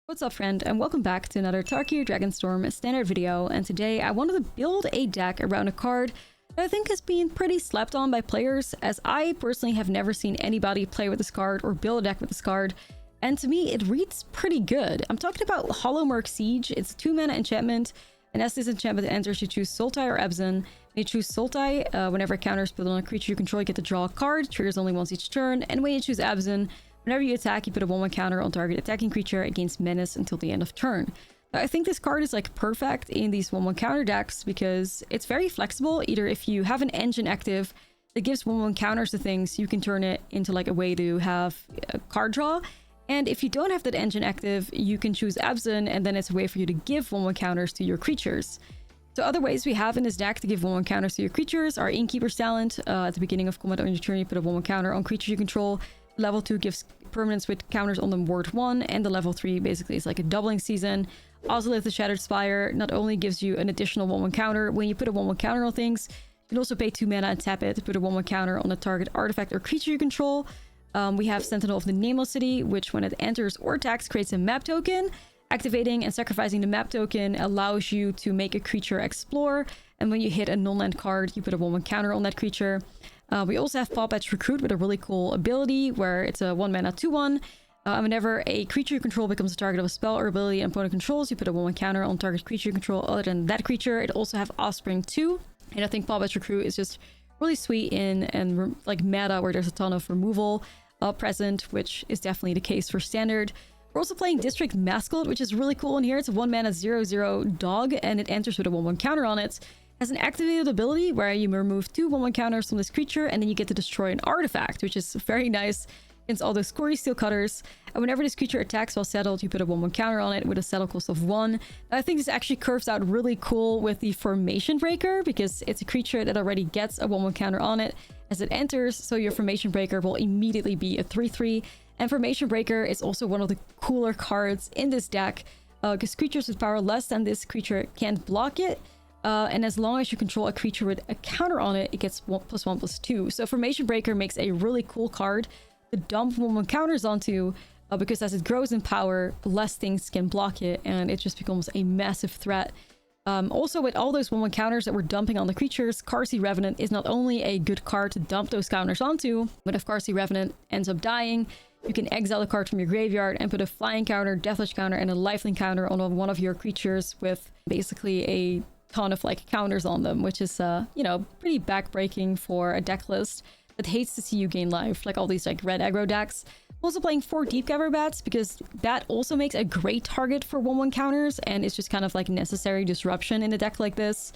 What's up, friend, and welcome back to another Tarkir Dragonstorm standard video. And today I wanted to build a deck around a card that I think has been pretty slept on by players, as I personally have never seen anybody play with this card or build a deck with this card. And to me, it reads pretty good. I'm talking about Hollowmurk Siege. It's a 2-mana enchantment, and as this enchantment enters, you choose Sultai or Ebsen. When you choose Sultai, whenever a counter is put on a creature you control, you get to draw a card. Triggers only once each turn. And when you choose Ebsen, whenever you attack, you put a 1/1 counter on target attacking creature against menace until the end of turn. I think this card is like perfect in these 1/1 counter decks because it's very flexible. Either if you have an engine active that gives 1/1 counters to things, you can turn it into like a way to have a card draw. And if you don't have that engine active, you can choose Ebsen, and then it's a way for you to give 1/1 counters to your creatures. So other ways we have in this deck to give 1/1 counters to your creatures are Innkeeper's Talent. At the beginning of combat on your turn, you put a 1/1 counter on creature you control. Level 2 gives permanents with counters on them ward 1, and the level 3 basically is like a doubling season. Ozolith the Shattered Spire not only gives you an additional 1/1 counter when you put a 1/1 counter on things, you can also pay 2 mana and tap it to put a 1/1 counter on a target artifact or creature you control. We have Sentinel of the Nameless City, which when it enters or attacks creates a map token. Activating and sacrificing the map token allows you to make a creature explore, and when you hit a non-land card, you put a 1/1 counter on that creature. We also have Pawpatch Recruit with a really cool ability where it's a 1-mana 2/1. Whenever a creature you control becomes a target of a spell or ability and opponent controls, you put a 1/1 counter on target creature you control other than that creature. It also have Offspring 2, and I think Pawpatch Recruit is just really sweet in like meta where there's a ton of removal present, which is definitely the case for standard. We're also playing District Mascot, which is really cool in here. It's a 1-mana 0/0 dog, and it enters with a 1/1 counter on it. Has an activated ability where you remove 2 1/1 counters from this creature, and then you get to destroy an artifact, which is very nice against all those Scori Steel Cutters. And whenever this creature attacks while settled, you put a 1/1 counter on it with a settle cost of 1. I think this actually curves out really cool with the Formation Breaker, because it's a creature that already gets a 1/1 counter on it as it enters, so your Formation Breaker will immediately be a 3/3. And Formation Breaker is also one of the cooler cards in this deck, because creatures with power less than this creature can't block it. And as long as you control a creature with a counter on it, it gets 1/1/2. So Formation Breaker makes a really cool card to dump 1/1 counters onto, because as it grows in power, less things can block it, and it just becomes a massive threat. Also, with all those 1/1 counters that we're dumping on the creatures, Carsey Revenant is not only a good card to dump those counters onto, but if Carsey Revenant ends up dying, you can exile a card from your graveyard and put a flying counter, deathless counter, and a lifelink counter on one of your creatures with basically a ton of like counters on them, which is you know, pretty backbreaking for a deck list that hates to see you gain life, like all these like red aggro decks. I'm also playing 4 Deepcover Bats because that also makes a great target for 1/1 counters, and it's just kind of like necessary disruption in a deck like this.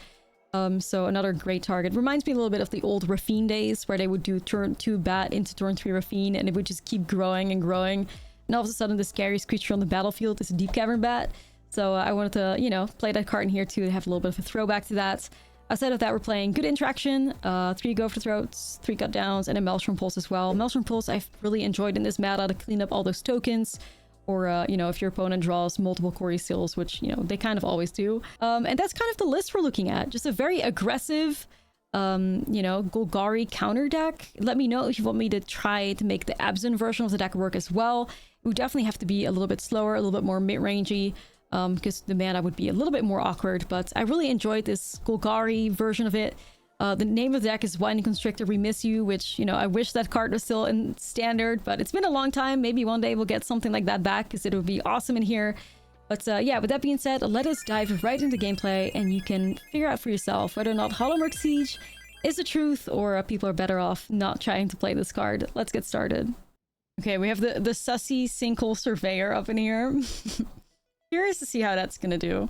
So another great target. Reminds me a little bit of the old Raffine days where they would do turn 2 Bat into turn 3 Raffine, and it would just keep growing and growing, and all of a sudden the scariest creature on the battlefield is a Deepcover Bat. So I wanted to, you know, play that card in here too to have a little bit of a throwback to that. Outside of that, we're playing Good Interaction, 3 Go for Throats, 3 Cut Downs, and a Maelstrom Pulse as well. Maelstrom Pulse I've really enjoyed in this meta to clean up all those tokens, or, you know, if your opponent draws multiple Scori Steels, which, you know, they kind of always do. And that's kind of the list we're looking at. Just a very aggressive, you know, Golgari counter deck. Let me know if you want me to try to make the Ebsen version of the deck work as well. It would definitely have to be a little bit slower, a little bit more mid-rangey, because the mana would be a little bit more awkward, but I really enjoyed this Golgari version of it. The name of the deck is Winding Constrictor We Miss You, which, you know, I wish that card was still in standard, but it's been a long time. Maybe one day we'll get something like that back, because it would be awesome in here. But yeah, with that being said, let us dive right into gameplay, and you can figure out for yourself whether or not Hollowmurk Siege is the truth, or people are better off not trying to play this card. Let's get started. Okay, we have the sussy Sinkhole Surveyor up in here. Curious to see how that's gonna do.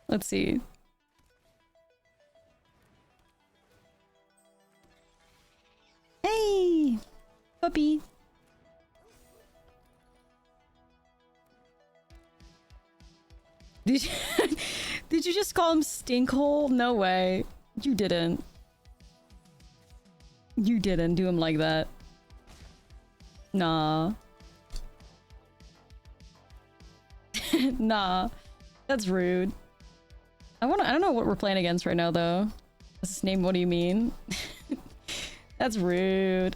Let's see. Hey! Puppy! Did you, did you just call him Stinkhole? No way. You didn't. You didn't do him like that. Nah. Nah, that's rude. I don't know what we're playing against right now though. What's his name? What do you mean? That's rude.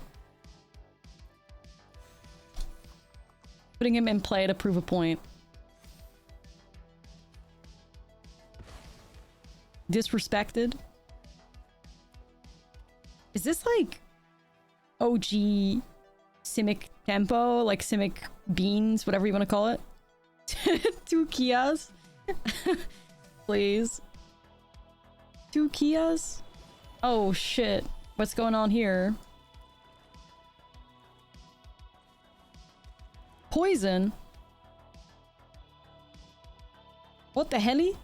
Putting him in play to prove a point. disrespected. Is this like OG Simic tempo? Like Simic beans, whatever you want to call it? 2 Kias? Please. 2 Kias? Oh shit. What's going on here? Poison? What the helly?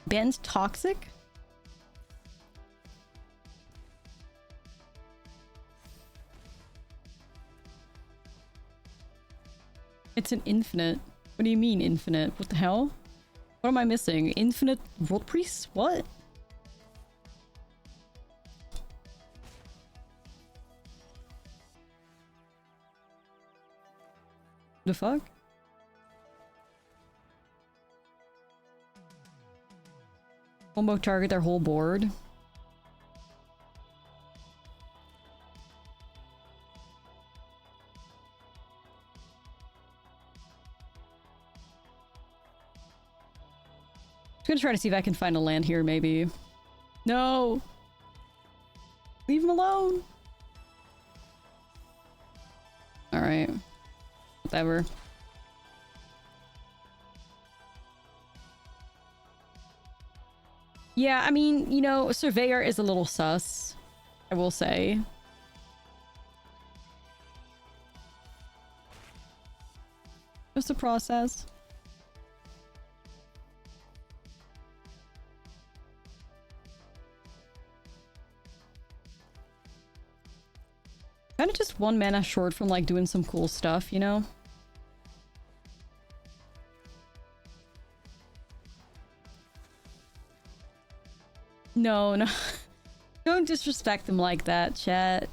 Ben's toxic? It's an infinite. What do you mean infinite? What the hell? What am I missing? Infinite World Priests? What? The fuck? Combo target their whole board. I'm gonna try to see if I can find a land here, maybe. No! Leave him alone! Alright. Whatever. Yeah, I mean, you know, Surveyor is a little sus, I will say. Just a process. Kind of just 1 mana short from like doing some cool stuff, you know? No, no. Don't disrespect them like that, chat.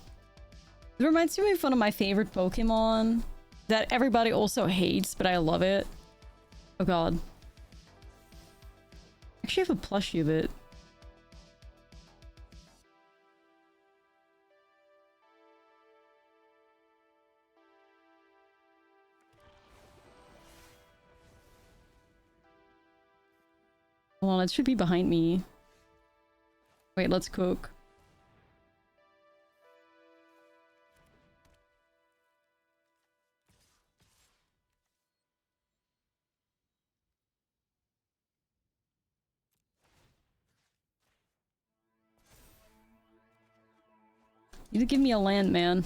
It reminds me of one of my favorite Pokemon that everybody also hates, but I love it. Oh god. I actually have a plushie of it. Hold on, it should be behind me. Wait, let's cook. You need to give me a land, man.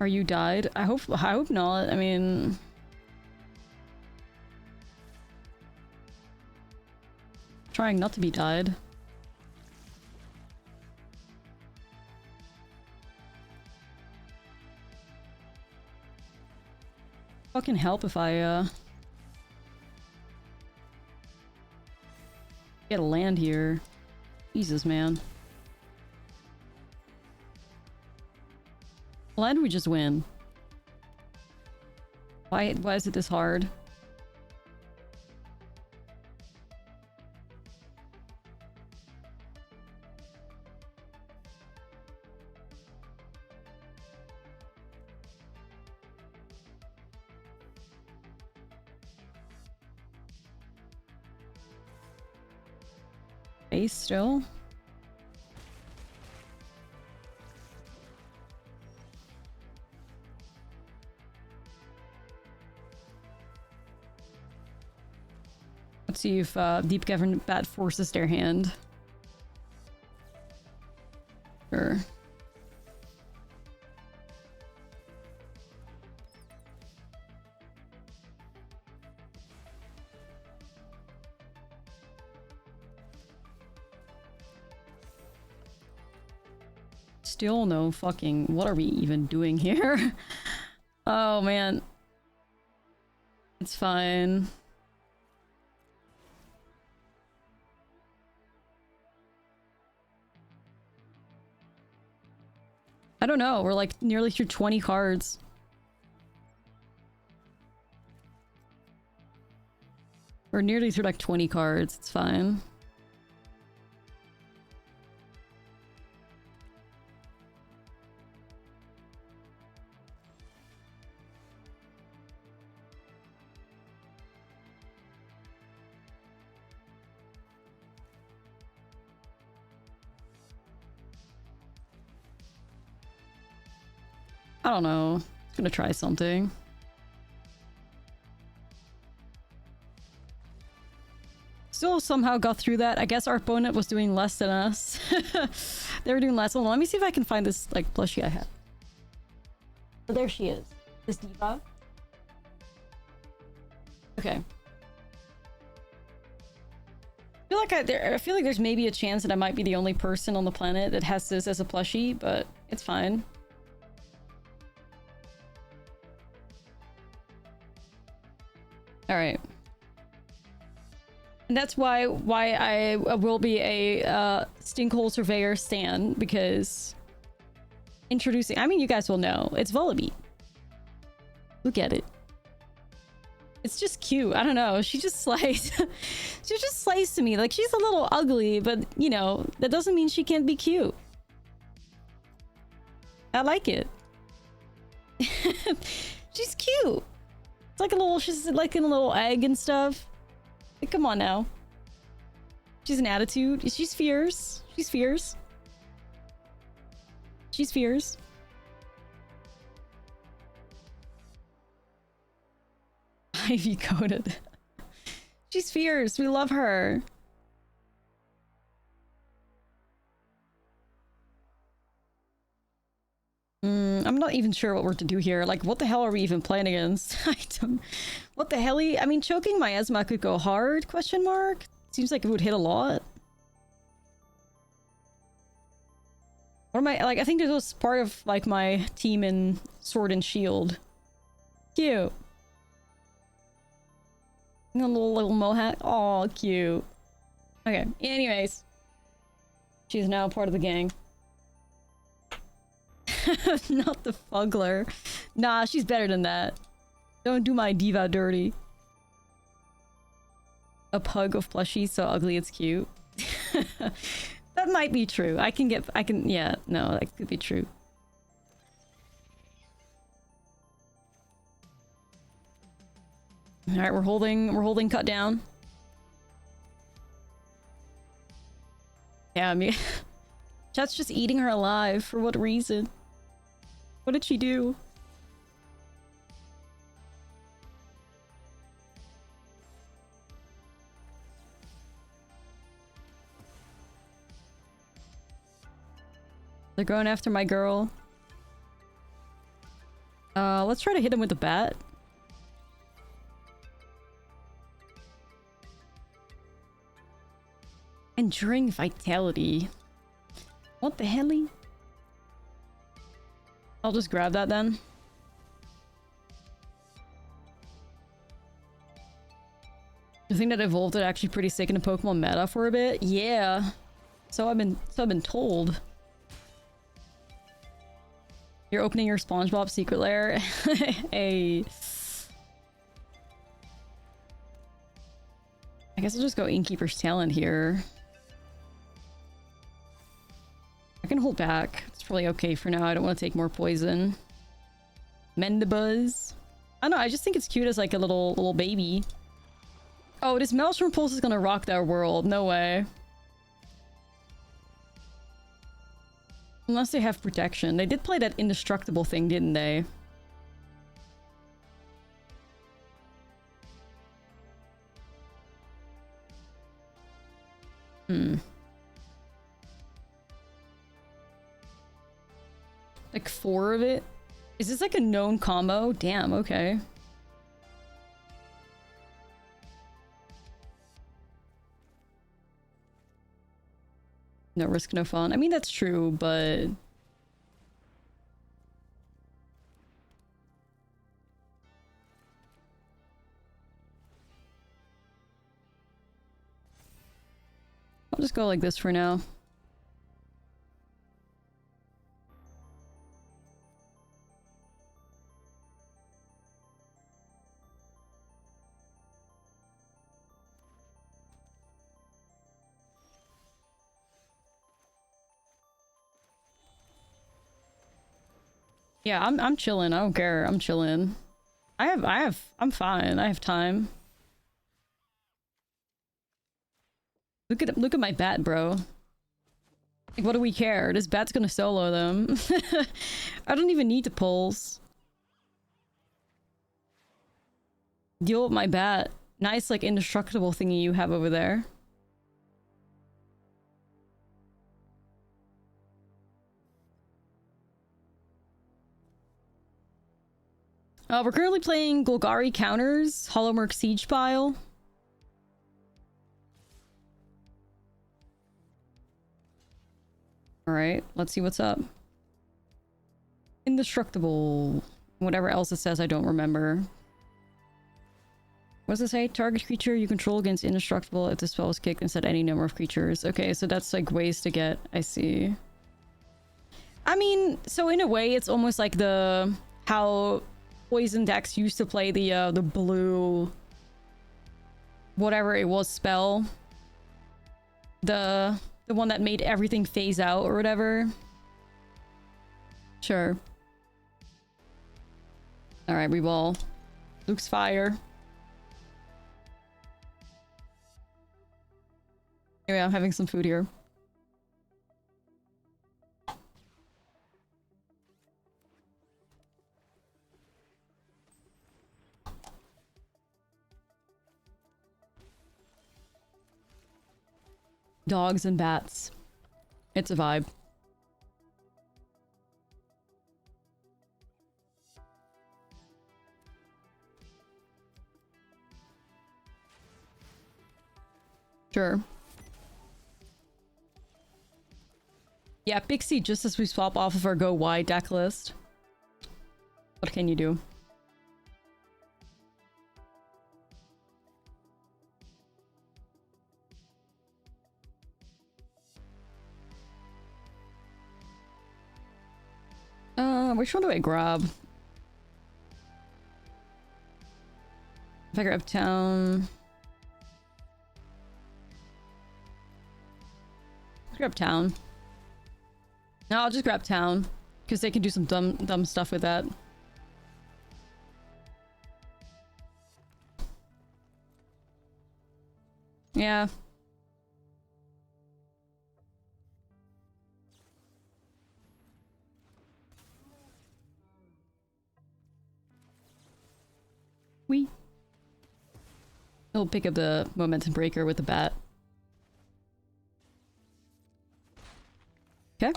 Are you died? I hope not. I mean, trying not to be died. Fucking help if I get a land here. Jesus, man. Land we just win. Why is it this hard? Base still? Let's see if Deep Cavern Bat forces their hand. Sure. Still no fucking... What are we even doing here? Oh, man. It's fine. I don't know. We're like nearly through 20 cards. We're nearly through like 20 cards. It's fine. I don't know. I'm gonna try something. Still somehow got through that. I guess our opponent was doing less than us. They were doing less. Hold on, let me see if I can find this like plushie I had. Oh, there she is. This diva. Okay. I feel like there's maybe a chance that I might be the only person on the planet that has this as a plushie, but it's fine. All right. And that's why I will be a Stinkhole Surveyor stan, because introducing, I mean, you guys will know, it's Volibee. Look at it. It's just cute. I don't know. She just slays. She just slays to me. Like, she's a little ugly, but, you know, that doesn't mean she can't be cute. I like it. She's cute. It's like a little, she's like in a little egg and stuff. Like, come on now. She's an attitude. She's fierce. She's fierce. She's fierce. Ivy coated. She's fierce. We love her. I'm not even sure what we're to do here. Like, what the hell are we even playing against? I don't... What the hell? I mean, choking Miasma could go hard, question mark? Seems like it would hit a lot. Or my... Like, I think this was part of, like, my team in Sword and Shield. Cute. And a little mohawk. Aw, cute. Okay, anyways. She's now part of the gang. Not the Fuggler. Nah, she's better than that. Don't do my diva dirty. A pug of plushies so ugly it's cute. That might be true. Yeah, no, that could be true. Alright, we're holding cut down. Yeah, I mean, Chat's just eating her alive. For what reason? What did she do? They're going after my girl. Let's try to hit him with the bat. Enduring Vitality. What the hell? I'll just grab that then. The thing that evolved it actually pretty sick in the Pokemon meta for a bit. Yeah. So I've been told. You're opening your SpongeBob secret lair. Hey. I guess I'll just go Innkeeper's Talent here. I can hold back. It's probably okay for now. I don't want to take more poison. Mendabuzz. I don't know. I just think it's cute as like a little baby. Oh, this Maelstrom Pulse is gonna rock that world. No way. Unless they have protection. They did play that indestructible thing, didn't they? Like 4 of it? Is this like a known combo? Damn, okay. No risk, no fun. I mean, that's true, but... I'll just go like this for now. Yeah, I'm chilling. I don't care. I'm chilling. I'm fine. I have time. Look at my bat, bro. Like, what do we care? This bat's gonna solo them. I don't even need the pulls. Deal with my bat. Nice, like, indestructible thingy you have over there. We're currently playing Golgari counters, Hollowmurk Siege Pile. Alright, let's see what's up. Indestructible. Whatever else it says, I don't remember. What does it say? Target creature you control against indestructible if the spell is kicked instead of any number of creatures. Okay, so that's like ways to get... I see. I mean, so in a way, it's almost like the... how poison decks used to play the blue... whatever it was spell. The one that made everything phase out or whatever. Sure. Alright, we will. Luke's fire. Anyway, I'm having some food here. Dogs and bats. It's a vibe. Sure. Yeah, Pixie, just as we swap off of our go wide deck list. What can you do? Which one do I grab? If I grab town... grab town. No, I'll just grab town. Because they can do some dumb stuff with that. Yeah. He'll pick up the momentum breaker with the bat. Okay.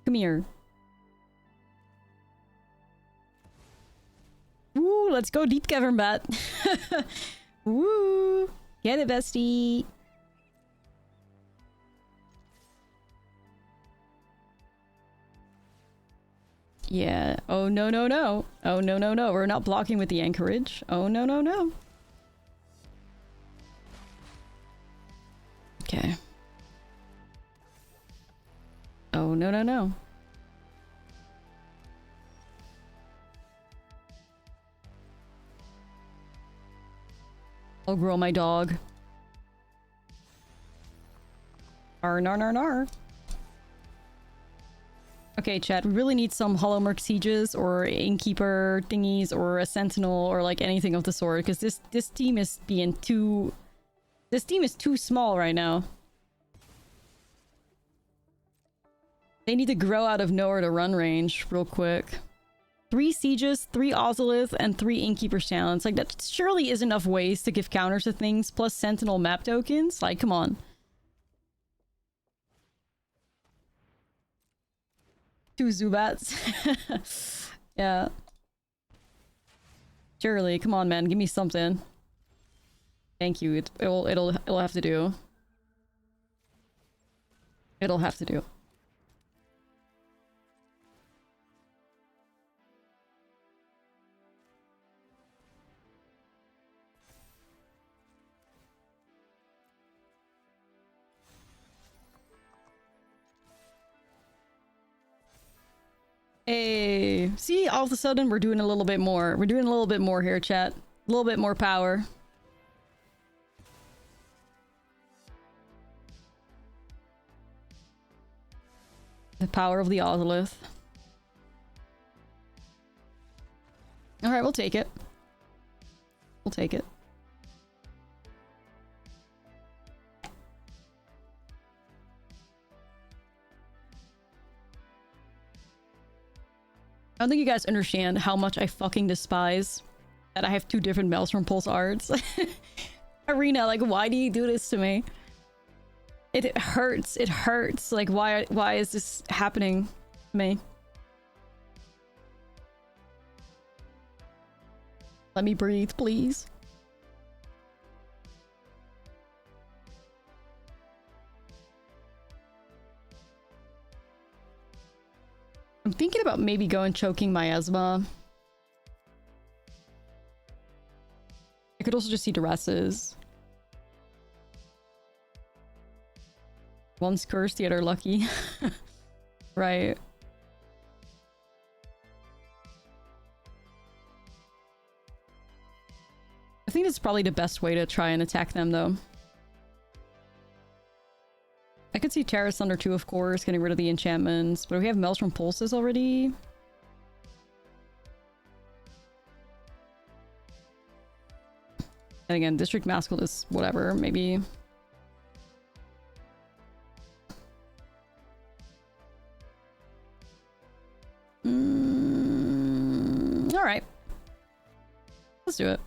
Come here. Woo, let's go deep cavern bat. Woo! Get it, bestie. Yeah. Oh, no, no, no. Oh, no, no, no. We're not blocking with the anchorage. Oh, no, no, no. Okay. Oh, no, no, no. I'll grow my dog. Arr, nar, nar, nar. Okay, chat, we really need some Hollowmurk Sieges or Innkeeper thingies or a Sentinel or like anything of the sort, because this team is being too... This team is too small right now. They need to grow out of nowhere to run range real quick. 3 Sieges, 3 Ashlizzlle, and 3 Innkeeper Talents. Like, that surely is enough ways to give counters to things, plus Sentinel map tokens. Like, come on. 2 Zubats. Yeah. Surely, come on, man. Give me something. Thank you. It'll have to do. It'll have to do. Hey, see, all of a sudden we're doing a little bit more. We're doing a little bit more here, chat. A little bit more power. The power of the Ashlizzlle. Alright, we'll take it. We'll take it. I don't think you guys understand how much I fucking despise that I have two different Maelstrom Pulse arts. Arena, like, why do you do this to me? It hurts. It hurts. Like, why is this happening to me? Let me breathe, please. I'm thinking about maybe going choking Miasma. I could also just see Duresses. One's cursed, the other lucky. Right. I think it's probably the best way to try and attack them, though. I could see Terra Thunder 2, of course, getting rid of the enchantments, but we have Maelstrom Pulses already. And again, District Mascot is whatever, maybe. Alright. Let's do it.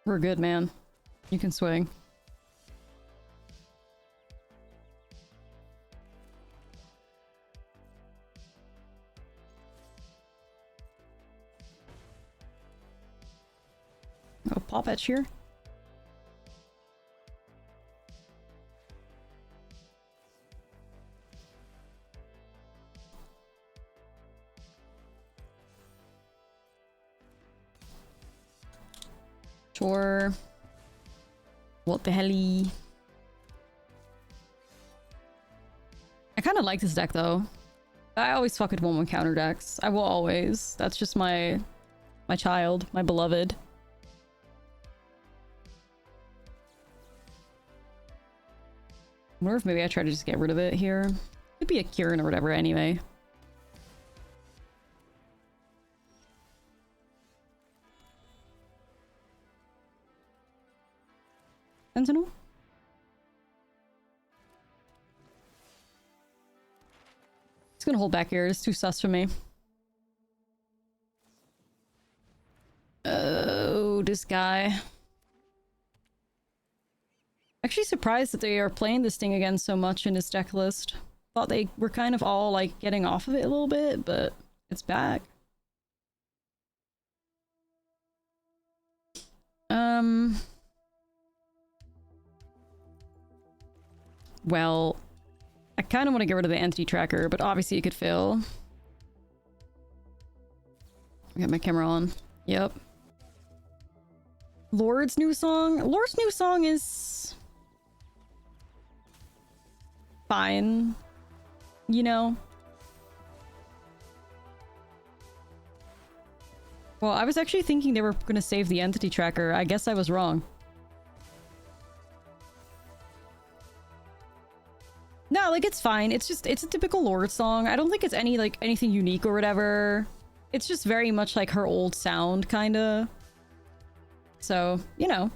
We're good, man. You can swing. Oh, pop etch here. Sure. What the helly? I kind of like this deck though. I always fuck with 1/1 counter decks. I will always. That's just my child, my beloved. I wonder if maybe I try to just get rid of it here. Could be a Kieran or whatever anyway. Sentinel? It's gonna hold back here. It's too sus for me. Oh, this guy. Actually surprised that they are playing this thing again so much in this deck list. Thought they were kind of all like getting off of it a little bit, but it's back. Well, I kind of want to get rid of the entity tracker, but obviously it could fail. I got my camera on. Yep. Lord's new song? Lord's new song is fine. You know? Well, I was actually thinking they were going to save the entity tracker. I guess I was wrong. No, like, it's fine. It's just, it's a typical Lord song. I don't think it's anything unique or whatever. It's just very much like her old sound, kinda. So, you know.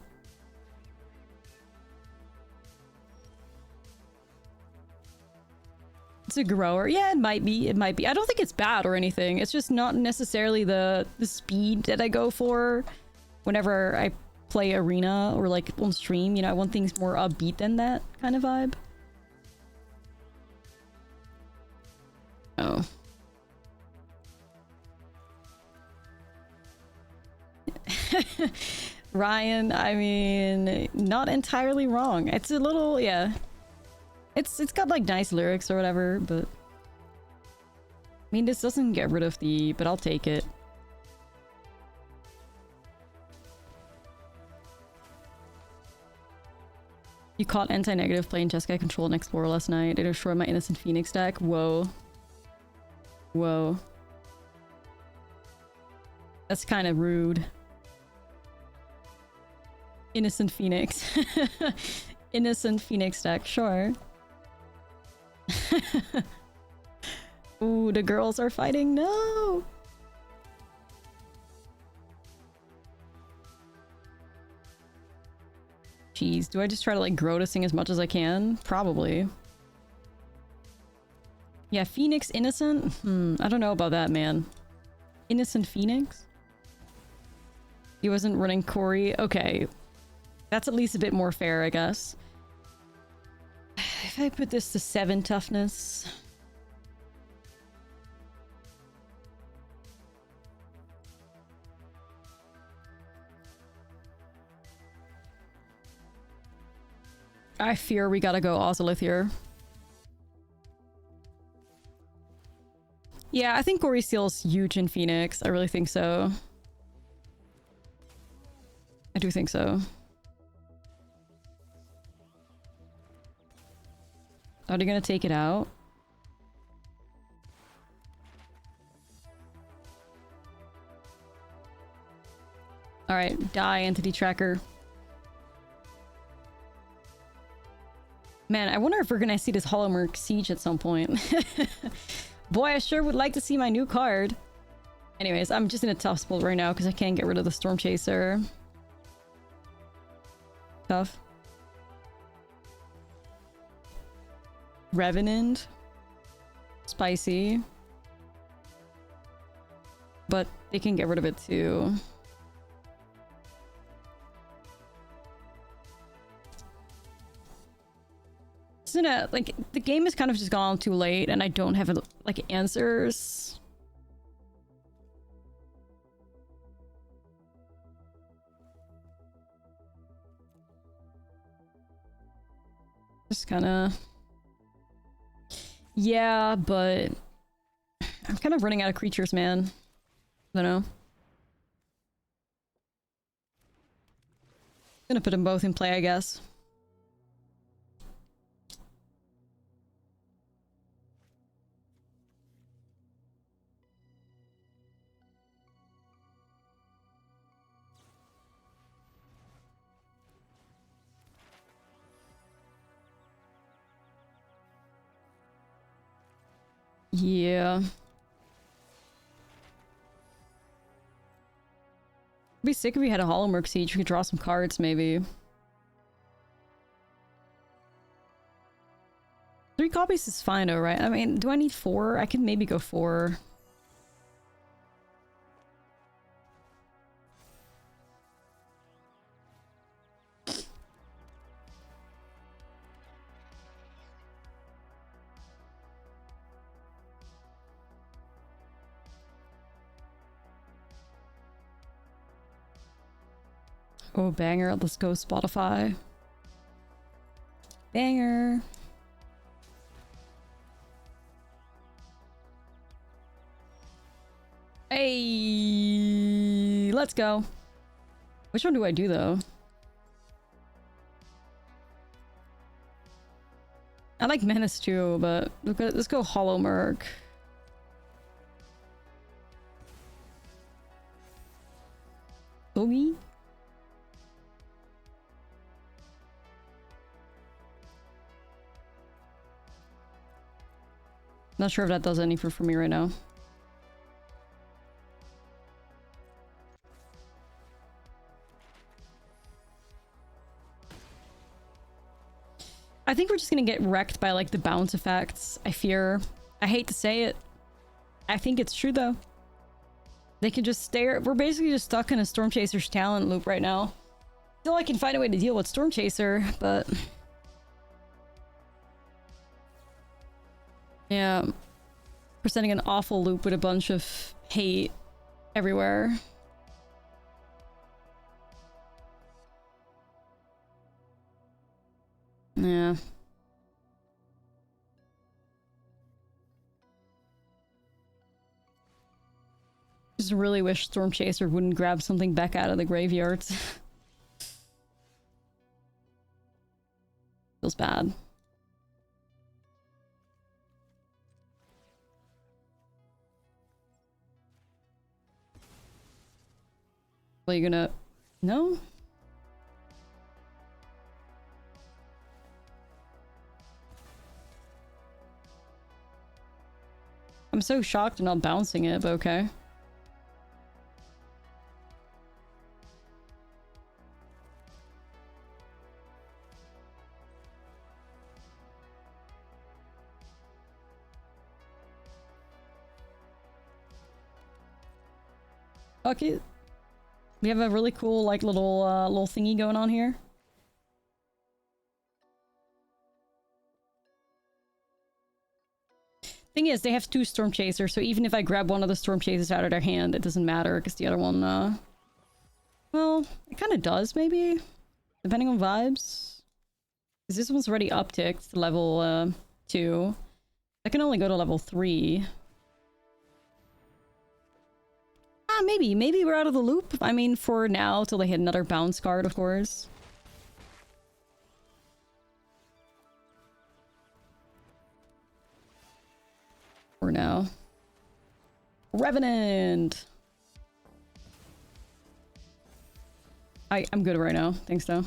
It's a grower. Yeah, it might be. It might be. I don't think it's bad or anything. It's just not necessarily the speed that I go for whenever I play Arena or, like, on stream. You know, I want things more upbeat than that kind of vibe. Oh. Ryan, I mean, not entirely wrong. It's a little, yeah. It's got like nice lyrics or whatever, but I mean, this doesn't get rid of the, but I'll take it. You caught anti-negative playing Jeskai Control and Explorer last night. It destroyed my Innocent Phoenix deck. Whoa. Whoa. That's kind of rude. Innocent Phoenix. Innocent Phoenix deck, sure. Ooh, the girls are fighting. No! Jeez, do I just try to like grow this thing as much as I can? Probably. Yeah, Phoenix Innocent? I don't know about that, man. Innocent Phoenix? He wasn't running Corey? Okay. That's at least a bit more fair, I guess. If I put this to 7 toughness... I fear we gotta go Ashlizzlle here. Yeah, I think Gory Steel's huge in Phoenix. I really think so. I do think so. Are they gonna take it out? Alright, die, Entity Tracker. Man, I wonder if we're gonna see this Hollowmurk Siege at some point. Boy, I sure would like to see my new card. Anyways, I'm just in a tough spot right now because I can't get rid of the Storm Chaser. Tough. Revenant. Spicy. But they can get rid of it too. Isn't it, like, the game has kind of just gone too late and I don't have, like, answers. Just kind of... Yeah, but... I'm kind of running out of creatures, man. I don't know. Gonna put them both in play, I guess. Yeah. It'd be sick if we had a Hollowmurk Siege. We could draw some cards, maybe. 3 copies is fine though, right? I mean, do I need 4? I can maybe go 4. Oh, banger. Let's go Spotify. Banger. Hey, let's go. Which one do I do though? I like Menace too, but let's go Hollowmurk. Boogie? Not sure if that does anything for me right now. I think we're just gonna get wrecked by like the bounce effects, I fear. I hate to say it. I think it's true though. They can just stay. We're basically just stuck in a Storm Chaser's talent loop right now. Still I can find a way to deal with Storm Chaser, but... yeah. Presenting an awful loop with a bunch of hate everywhere. Yeah. Just really wish Storm Chaser wouldn't grab something back out of the graveyards. feels bad. Are you gonna... No? I'm so shocked and not bouncing it, but okay. Fuck it. We have a really cool, like, little thingy going on here. Thing is, they have 2 Storm Chasers, so even if I grab one of the Storm Chasers out of their hand, it doesn't matter, because the other one, well, it kind of does, maybe? Depending on vibes. Because this one's already upticked to level, 2. I can only go to level 3. Ah, maybe. Maybe we're out of the loop. I mean, for now, till they hit another bounce card, of course. For now. Revenant! I'm good right now. Thanks, though.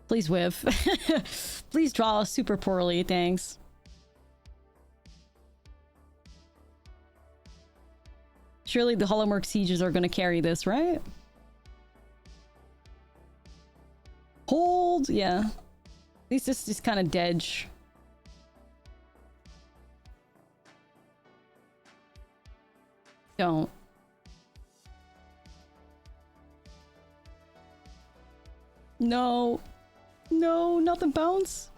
Please whiff. Please draw super poorly, thanks. Surely the Hollowmurk sieges are gonna carry this, right? Hold, yeah. At least this is kind of dedge. Don't. No. No, not the bounce.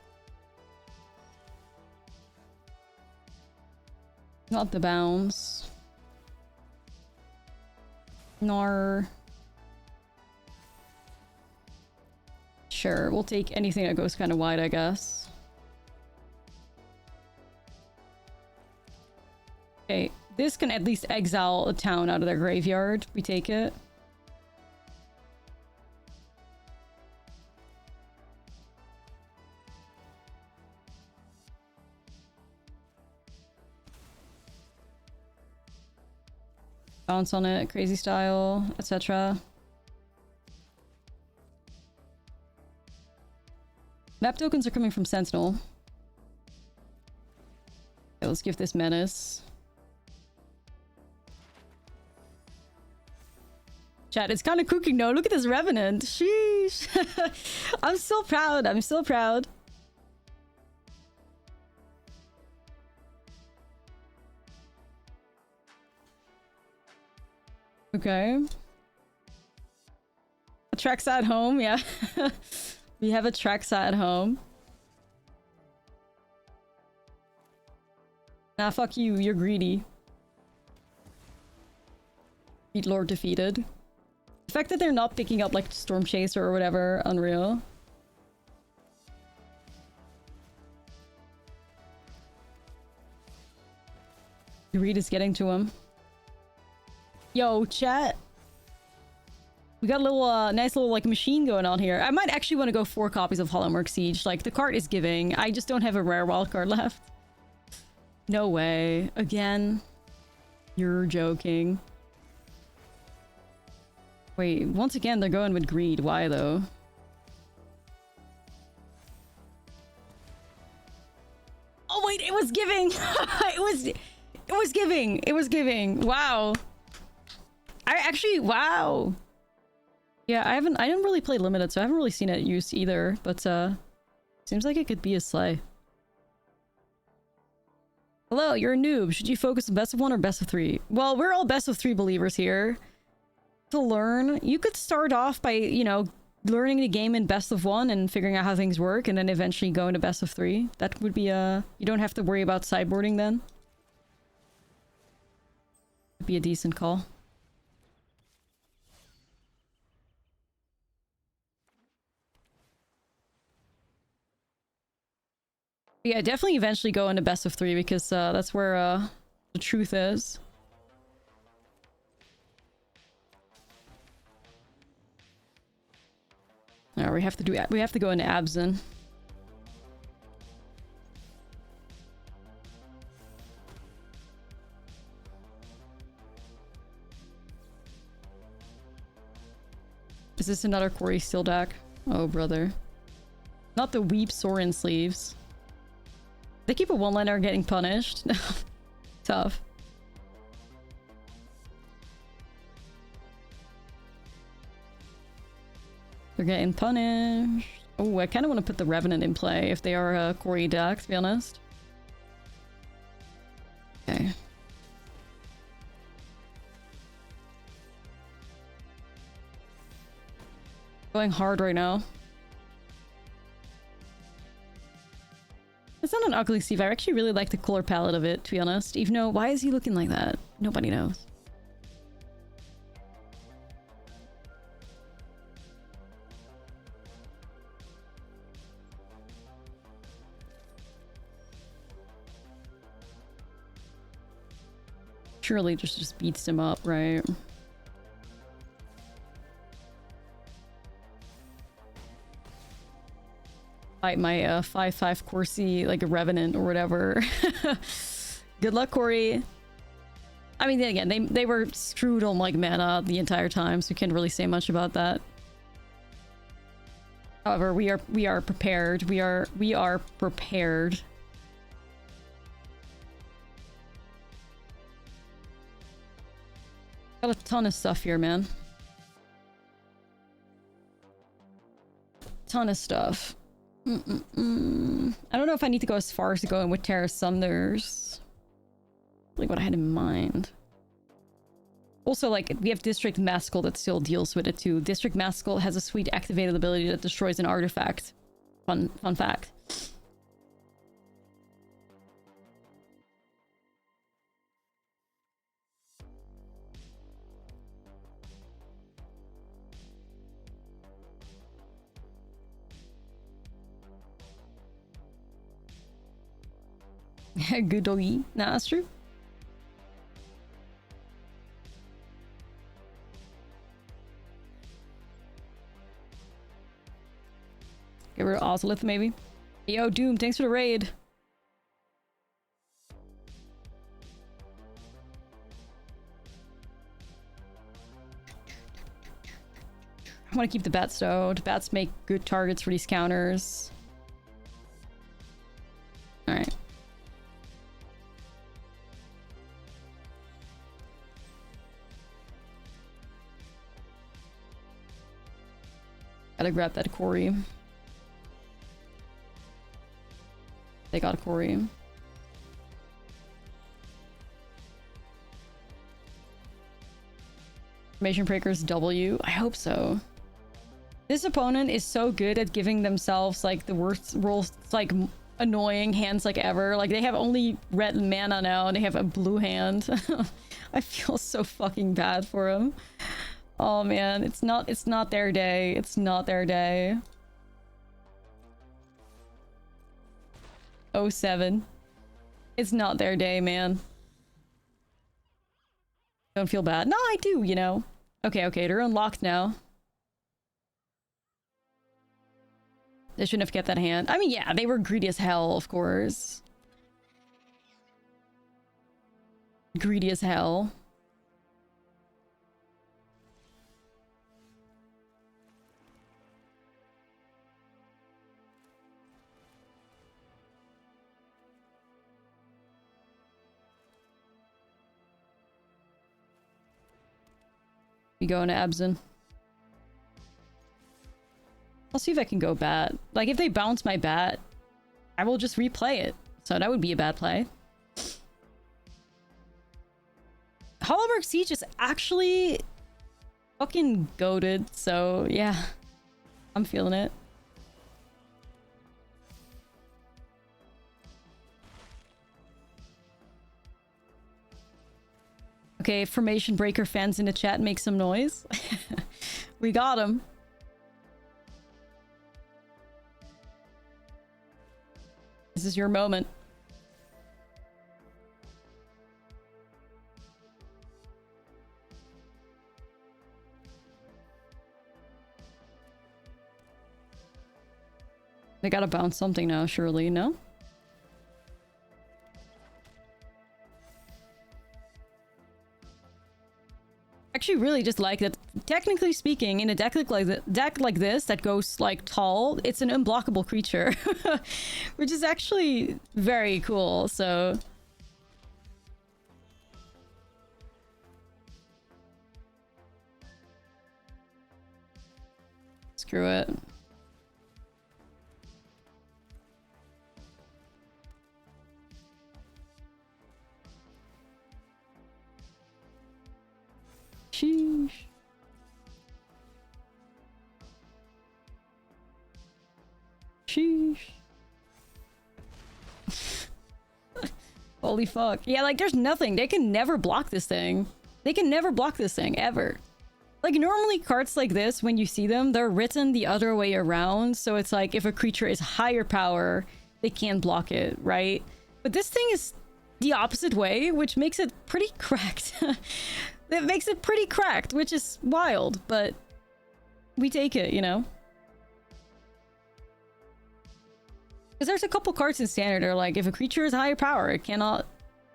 Not the bounce. Nor. Sure, we'll take anything that goes kind of wide, I guess. Okay, this can at least exile a town out of their graveyard. We take it. Bounce on it, crazy style, etc. Map tokens are coming from Sentinel. Okay, let's give this Menace. Chat, it's kind of cooking though. Look at this Revenant. Sheesh. I'm so proud. I'm so proud. Okay. Traxa at home, yeah. We have a Traxa at home. Nah, fuck you. You're greedy. Beat Lord defeated. The fact that they're not picking up like Storm Chaser or whatever, unreal. Greed is getting to him. Yo, chat. We got a little, nice little, like, machine going on here. I might actually want to go 4 copies of Hollowmurk Siege. Like, the card is giving. I just don't have a rare wildcard left. No way. Again? You're joking. Wait, once again, they're going with greed. Why, though? Oh, wait, it was giving! It was giving! It was giving! Wow. I actually, wow. Yeah, I didn't really play Limited, so I haven't really seen it used either, but, seems like it could be a sleigh. Hello, you're a noob. Should you focus on best of 1 or best of 3? Well, we're all best of 3 believers here. To learn, you could start off by, you know, learning the game in best of 1 and figuring out how things work, and then eventually go into best of 3. That would be, you don't have to worry about sideboarding then. Would be a decent call. Yeah, definitely eventually go into best of 3 because that's where the truth is. we have to go into Abzin. Is this another Corey Steel deck? Oh, brother. Not the Weep Sorin sleeves. They keep a one-liner getting punished. Tough. They're getting punished. Oh, I kind of want to put the Revenant in play if they are a Corey deck, to be honest. Okay. Going hard right now. It's not an ugly sleeve. I actually really like the color palette of it, to be honest. Even though, why is he looking like that? Nobody knows. Surely just beats him up, right? Fight my 5/5 Corsi like a Revenant or whatever. Good luck, Corey. I mean, then again, they were screwed on like mana the entire time, so you can't really say much about that. However, we are prepared. We are prepared. Got a ton of stuff here, man. Ton of stuff. I don't know if I need to go as far as to go in with Terra Sunders. Like what I had in mind. Also, like, we have District Maskell that still deals with it too. District Maskell has a sweet activated ability that destroys an artifact. Fun fact. Good doggy. Nah, that's true. Get rid of Ashlizzlle, maybe. Yo, Doom, thanks for the raid. I want to keep the bats though. The bats make good targets for these counters. Alright. Gotta grab that Corey. They got a Corey. Formation Breakers W. I hope so. This opponent is so good at giving themselves like the worst rolls, like annoying hands like ever. Like they have only red mana now and they have a blue hand. I feel so fucking bad for them. Oh man, it's not their day. It's not their day. 07. It's not their day, man. Don't feel bad. No, I do, you know. Okay, they're unlocked now. They shouldn't have kept that hand. I mean, yeah, they were greedy as hell, of course. Greedy as hell. We go into Abzin. I'll see if I can go bat. Like, if they bounce my bat, I will just replay it. So that would be a bad play. Hollowmurk Siege is actually fucking goated, so yeah. I'm feeling it. Okay, Formation Breaker fans in the chat make some noise. We got him. This is your moment. They gotta bounce something now, surely, no? Actually really just like that. Technically speaking, in a deck like this that goes like tall, it's an unblockable creature. Which is actually very cool, so... Screw it. Sheesh. Sheesh. Holy fuck. Yeah, like there's nothing. They can never block this thing. They can never block this thing, ever. Like normally cards like this, when you see them, they're written the other way around. So it's like if a creature is higher power, they can't block it, right? But this thing is the opposite way, which makes it pretty cracked. That makes it pretty cracked, which is wild, but we take it, you know? Because there's a couple cards in Standard that are like, if a creature is higher power, it cannot,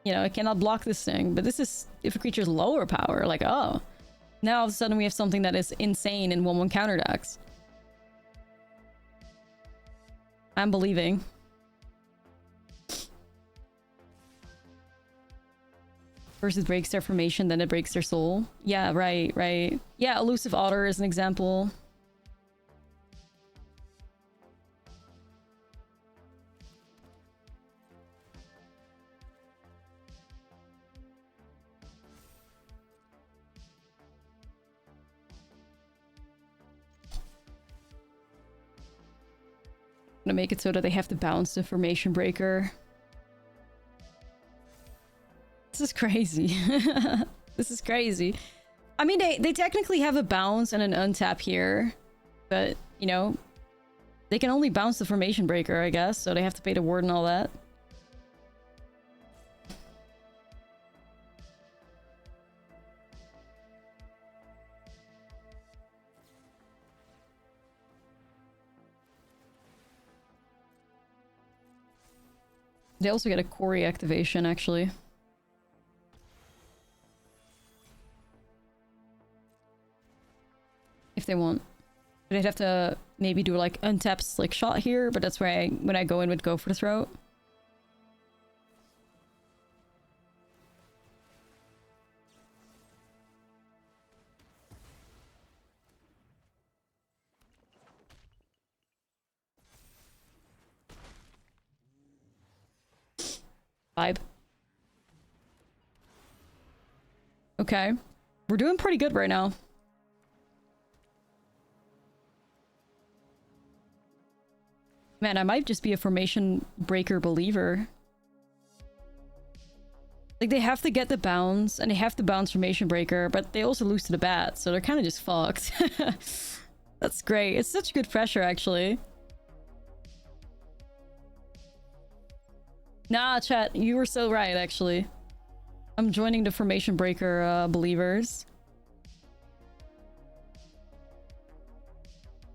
you know, it cannot block this thing. But this is, if a creature is lower power, like, oh. Now all of a sudden we have something that is insane in 1/1 counter decks. I'm believing. First it breaks their formation, then it breaks their soul. Yeah, right, right. Yeah, Elusive Otter is an example. I'm gonna make it so that they have to bounce the formation breaker. This is crazy. This is crazy. I mean, they technically have a bounce and an untap here, but, you know, they can only bounce the formation breaker, I guess, so they have to pay the ward and all that. They also get a Quarry activation, actually. If they want. But they'd have to maybe do like untap Slick Shot here, but that's where when I go in would go for the throat. Vibe. Okay. We're doing pretty good right now. Man, I might just be a formation breaker believer. Like, they have to get the bounce, and they have to bounce formation breaker, but they also lose to the bat, so they're kind of just fucked. That's great. It's such good pressure, actually. Nah, chat, you were so right, actually. I'm joining the formation breaker believers.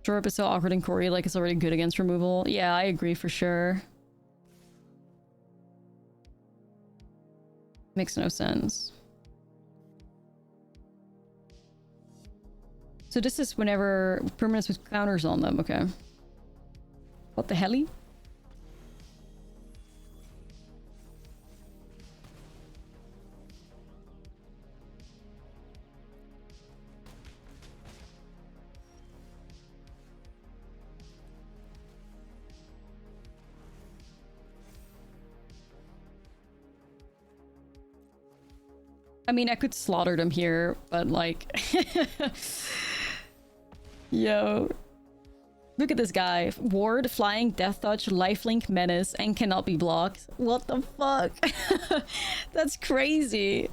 Drop is so awkward in Quarry, like it's already good against removal. Yeah, I agree for sure. Makes no sense. So this is whenever permanents with counters on them, okay. What the hell? I mean, I could slaughter them here, but like... Yo. Look at this guy. Ward, Flying, Death Touch, Lifelink, Menace, and cannot be blocked. What the fuck? That's crazy.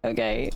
Okay.